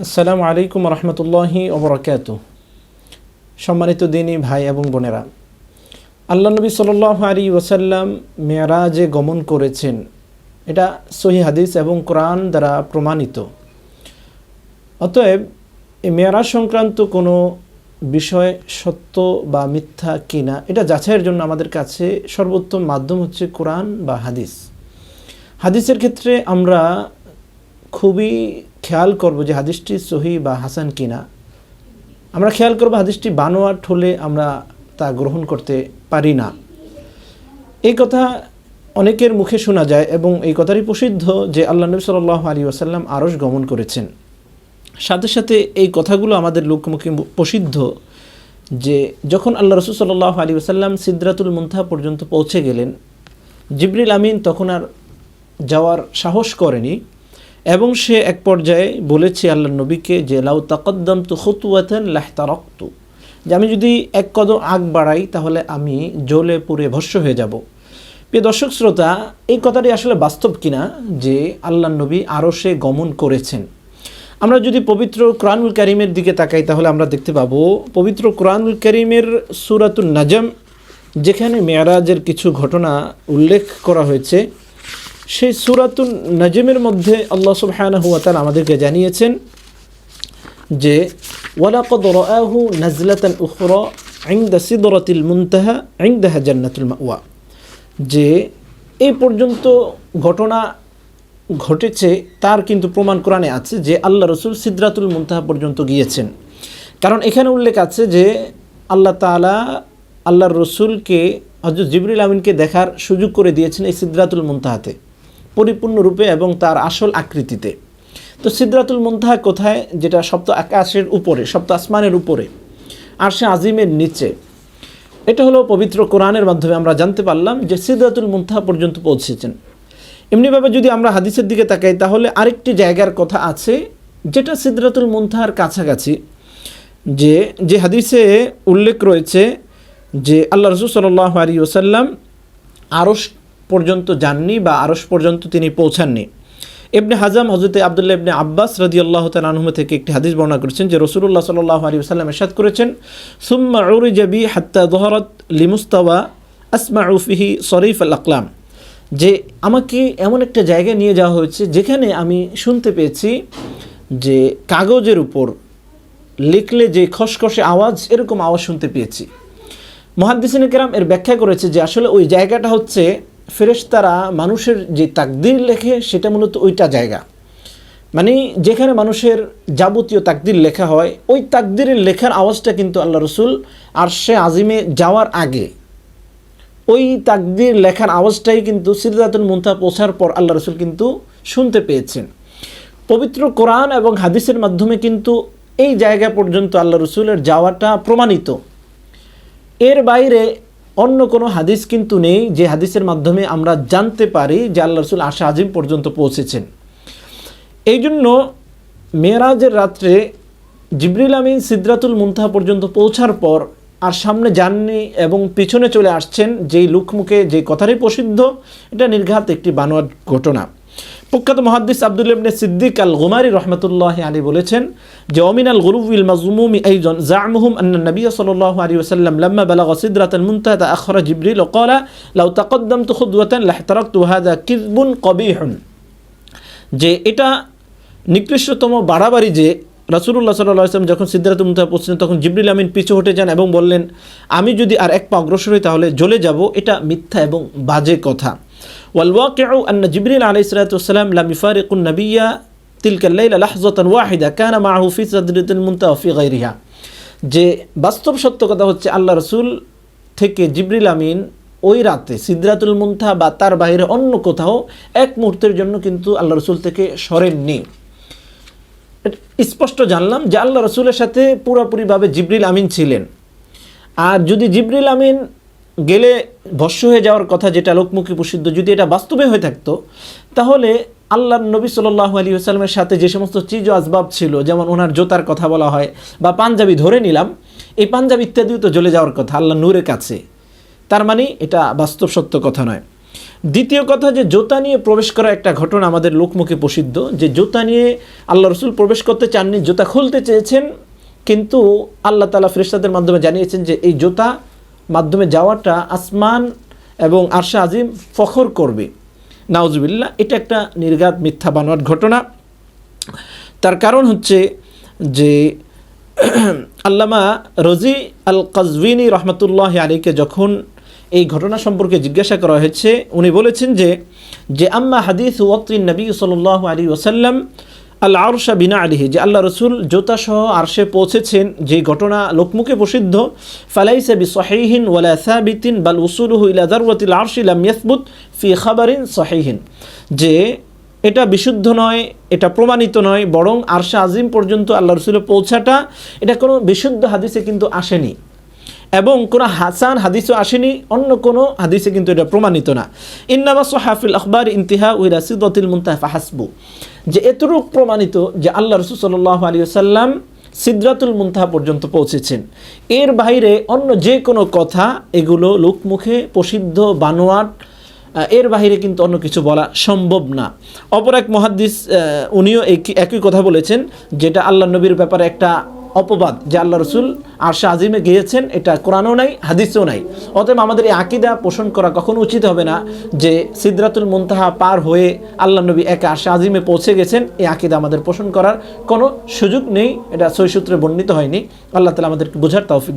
আসসালামু আলাইকুম রহমতুল্লাহি ওবরাকাতুহু। সম্মানিত দিনী ভাই এবং বোনেরা, আল্লাহ নবী সাল্লাল্লাহু আলাইহি ওয়াসাল্লাম মেরাজে গমন করেছেন, এটা সহিহ হাদিস এবং কোরআন দ্বারা প্রমাণিত। অতএব এই মেরাজ সংক্রান্ত কোনো বিষয় সত্য বা মিথ্যা কিনা এটা যাচাইয়ের জন্য আমাদের কাছে সর্বোত্তম মাধ্যম হচ্ছে কোরআন বা হাদিস। হাদিসের ক্ষেত্রে আমরা খুবই খেয়াল করব যে হাদিসটি সহি বা হাসান কিনা। আমরা খেয়াল করব হাদিসটি বানোয়াট হলে আমরা তা গ্রহণ করতে পারি না। এই কথা অনেকের মুখে শোনা যায় এবং এই কথারই প্রসিদ্ধ যে আল্লাহ নবী সাল্লাল্লাহু আলাইহি ওয়াসাল্লাম আরশ গমন করেছেন। সাথে সাথে এই কথাগুলো আমাদের লোকমুখে প্রসিদ্ধ যে যখন আল্লাহ রাসূল সাল্লাল্লাহু আলাইহি ওয়াসাল্লাম সিদরাতুল মুনতাহা পর্যন্ত পৌঁছে গেলেন, জিবরিল আমিন তখন আর যাওয়ার সাহস করেনি এবং সে এক পর্যায়ে বলেছে আল্লাহ নবীকে যে লাউ তাকাদ্দামতু খুতওয়াতান লাহতারাকতু, যে আমি যদি এক কদম আগ বাড়াই তাহলে আমি জ্বলে পুড়ে ভস্ম হয়ে যাব। প্রিয় দর্শক শ্রোতা, এই কথাটি আসলে বাস্তব কিনা যে আল্লাহ নবী আরশে গমন করেছেন? আমরা যদি পবিত্র কোরআনুল কারীমের দিকে তাকাই তাহলে আমরা দেখতে পাবো পবিত্র কোরআনুল কারীমের সূরাতুন নাজম, যেখানে মেরাজের কিছু ঘটনা উল্লেখ করা হয়েছে, সেই সূরাতুন নাজমের মধ্যে আল্লাহ সুবহানাহু ওয়া তাআলা আমাদেরকে জানিয়েছেন যে ওয়ালাকাদ রাআহু নাজলাতান উখরা ইনদা সিদরাতিল মুনতাহা ইনদাহা জান্নাতুল মাওয়া, যে এই পর্যন্ত ঘটনা ঘটেছে তার কিন্তু প্রমাণ কোরআনে আছে যে আল্লাহ রাসূল সিদরাতুল মুনতাহা পর্যন্ত গিয়েছেন। কারণ এখানে উল্লেখ আছে যে আল্লাহ তাআলা আল্লাহর রাসূলকে হযরত জিবরিল আমিনকে দেখার সুযোগ করে দিয়েছেন এই সিদরাতুল মুনতাহাতে পরিপূর্ণরূপে এবং তার আসল আকৃতিতে। তো সিদরাতুল মুনতাহা কোথায়? যেটা সপ্ত আকাশের উপরে, সপ্ত আসমানের উপরে, আরশে আজিমের নিচে। এটা হলো পবিত্র কোরআনের মাধ্যমে আমরা জানতে পারলাম যে সিদরাতুল মুনতাহা পর্যন্ত পৌঁছেছেন। এমনিভাবে যদি আমরা হাদিসের দিকে তাকাই তাহলে আরেকটি জায়গার কথা আছে যেটা সিদরাতুল মুনতাহার কাছাকাছি, যে হাদিসে উল্লেখ রয়েছে যে আল্লাহ রাসূল সাল্লাল্লাহু আলাইহি ওয়াসাল্লাম আরশ পর্যন্ত যাননি বা আরশ পর্যন্ত তিনি পৌঁছাননি। ইবনে হাজাম হযরত আব্দুল্লাহ ইবনে আব্বাস রাদিয়াল্লাহু তাআলা আনহু থেকে একটি হাদিস বর্ণনা করেছেন যে রাসূলুল্লাহ সাল্লাল্লাহু আলাইহি ওয়াসাল্লাম ইরশাদ করেছেন, সুম্মা উরিজা বি হাত্তা যহারাত লিমুস্তাওয়া আসমাউ ফিহি সরিফ আল আকলাম, যে আমাকে এমন একটা জায়গায় নিয়ে যাওয়া হয়েছে যেখানে আমি শুনতে পেয়েছি যে কাগজের উপর লিখলে যে খসখসে আওয়াজ, এরকম আওয়াজ শুনতে পেয়েছি। মুহাদ্দিসিনে কেরাম এর ব্যাখ্যা করেছে যে আসলে ওই জায়গাটা হচ্ছে ফেরেশতারা মানুষের যে তাকদীর লেখে সেটা মূলত ওইটা জায়গা, মানে যেখানে মানুষের যাবতীয় তাকদীর লেখা হয়, ওই তাকদীরের লেখার আওয়াজটা কিন্তু আল্লাহ রাসূল আরশে আজিমে যাওয়ার আগে ওই তাকদীর লেখার আওয়াজটাই কিন্তু সিদরাতুল মুনতাহা পৌঁছার পর আল্লাহ রাসূল কিন্তু শুনতে পেয়েছেন। পবিত্র কোরআন এবং হাদিসের মাধ্যমে কিন্তু এই জায়গা পর্যন্ত আল্লাহ রাসূলের যাওয়াটা প্রমাণিত। এর বাইরে অন্য কোনো হাদিস কিন্তু নেই যে হাদিসের মাধ্যমে আমরা জানতে পারি যে আল্লাহ রাসূল আরশে আজিম পর্যন্ত পৌঁছেছেন। এই জন্য মেরাজের রাত্রে জিবরিল আমিন সিদরাতুল মুনতাহা পর্যন্ত পৌঁছার পর আর সামনে যাননি এবং পিছনে চলে আসছেন, যেই লোকমুখে যে কথারই প্রসিদ্ধ, এটা নির্ঘাত একটি বানোয়াট ঘটনা। প্রখ্যাত মুহাদ্দিস আব্দুল্লাহ ইবনে সিদ্দিক আল গুমারি রাহমাতুল্লাহি আলাইহি বলেছেন যে ওমিনাল গুরুবিল মাজমুমি আইজন জা'মুহুম আন্না নবী সাল্লাল্লাহু আলাইহি ওয়াসাল্লাম লাম্মা বালাগা সিদরাতাল মুনতাহা তাআখারা জিবরিল ওয়া ক্বালা লাউ তাকাদ্দামতু খুদওয়াতান লাহতারাকতু হাযা কিযবুন কবিহুন, যে এটা নিকৃষ্টতম বাড়াবাড়ি যে রাসূলুল্লাহ সাল্লাল্লাহু আলাইহি ওয়াসাল্লাম যখন সিদরাতুল মুনতাহা পৌঁছলেন তখন জিবরিল আমিন পিছু হটে যান এবং বললেন আমি যদি আর এক পা অগ্রসর হই তাহলে জ্বলে যাব। এটা মিথ্যা এবং বাজে কথা। ওয়াল ওয়াকিউ আন্না জিবরিল আলাইহিস সালাতু ওয়াস সালাম লাম ইফারিকুন নাবিয়্যা তিলকাল লাইলা লাহজাতান ওয়াহিদা কানা মাআহু ফি সিদরাতিল মুনতাহা ফি গায়রিহা, যে বাস্তব সত্য কথা হচ্ছে আল্লাহ রাসূল থেকে জিবরিল আমিন ওই রাতে সিদরাতুল মুনতাহা বা তার বাইরে অন্য কোথাও এক মুহূর্তের জন্য কিন্তু আল্লাহ রাসূল থেকে সরেননি। স্পষ্ট জানলাম যে আল্লাহ রাসূলের সাথে পুরোপুরিভাবে জিবরিল আমিন ছিলেন। আর যদি জিবরিল আমিন গেলে ভস্ম হয়ে যাওয়ার কথা যেটা লোকমুখে প্রসিদ্ধ, যদি এটা বাস্তবে হয়ে থাকতো তাহলে আল্লাহর নবী সাল্লাল্লাহু আলাইহি ওয়াসাল্লামের সাথে যে সমস্ত চিজ ও আসবাব ছিল, যেমন ওনার জোতার কথা বলা হয় বা পাঞ্জাবি ধরে নিলাম, এই পাঞ্জাবি ইত্যাদিও তো জ্বলে যাওয়ার কথা আল্লাহ নূরের কাছে। তার মানে এটা বাস্তব সত্য কথা নয়। দ্বিতীয় কথা, যে জুতা নিয়ে প্রবেশ করা একটা ঘটনা আমাদের লোকমুখে প্রসিদ্ধ, যে জুতা নিয়ে আল্লাহ রসুল প্রবেশ করতে চাননি, জুতা খুলতে চেয়েছেন, কিন্তু আল্লাহ তাআলা ফেরেশতাদের মাধ্যমে জানিয়েছেন যে এই জুতা মাধ্যমে যাওয়াটা আসমান এবং আরশে আজিম ফখর করবে। নাউজুবিল্লাহ, এটা একটা নির্ঘাত মিথ্যা বানোয়াট ঘটনা। তার কারণ হচ্ছে যে আল্লামা রজি আল কাজভিনী রহমতুল্লাহ আলীকে যখন এই ঘটনা সম্পর্কে জিজ্ঞাসা করা হয়েছে, উনি বলেছেন যে আম্মা হাদিস ওয়াক্তিন নবী সাল্লাল্লাহু আলাইহি ওয়াসাল্লাম আল আরশা বিনা আলিহি, যে আল্লাহ রসুল জুতা সহ আরশে পৌঁছেছেন, যে ঘটনা লোকমুখে প্রসিদ্ধ, ফালাইসা বিসহিহিন ওয়ালা সাবিতিন বাল উসুলুহু ইলা দারওয়াতিল আরশি লাম ইয়াসবুত ফি খাবারিন সহিহিন, যে এটা বিশুদ্ধ নয়, এটা প্রমাণিত নয়, বরং আরশে আজিম পর্যন্ত আল্লাহ রসুলের পৌঁছাটা এটা কোনো বিশুদ্ধ হাদিসে কিন্তু আসেনি, এবং কোনো হাসান হাদিসও আসেনি, অন্য কোনো হাদিসে কিন্তু এটা প্রমাণিত না। ইন্নামা সাহাফিল আখবার ইন্তিহা ইলা সিদরাতিল মুনতাহা ফাহাসবু, যে এতটুকু প্রমাণিত যে আল্লাহ রাসূল সাল্লাল্লাহু আলাইহি ওয়াসাল্লাম সিদরাতুল মুনতাহা পর্যন্ত পৌঁছেছেন। এর বাইরে অন্য যে কোনো কথা এগুলো লোকমুখে প্রসিদ্ধ বানোয়াট, এর বাইরে কিন্তু অন্য কিছু বলা সম্ভব না। অপর এক মুহাদ্দিস উনিও একই কথা বলেছেন, যেটা আল্লাহ নবীর ব্যাপারে একটা অপবাদ, যে আল্লাহ রসুল আরশে আজিমে গিয়েছেন, এটা কোরআনও নাই হাদিসও নাই। অতএব আমাদের এই আকীদা পোষণ করা কখনো উচিত হবে না যে সিদরাতুল মুনতাহা পার হয়ে আল্লাহ নবী একা আরশে আজিমে পৌঁছে গেছেন। এই আকীদা আমাদের পোষণ করার কোনো সুযোগ নেই, এটা সহিহ সূত্রে বর্ণিত হয়নি। আল্লাহ তাআলা আমাদেরকে বোঝার তৌফিক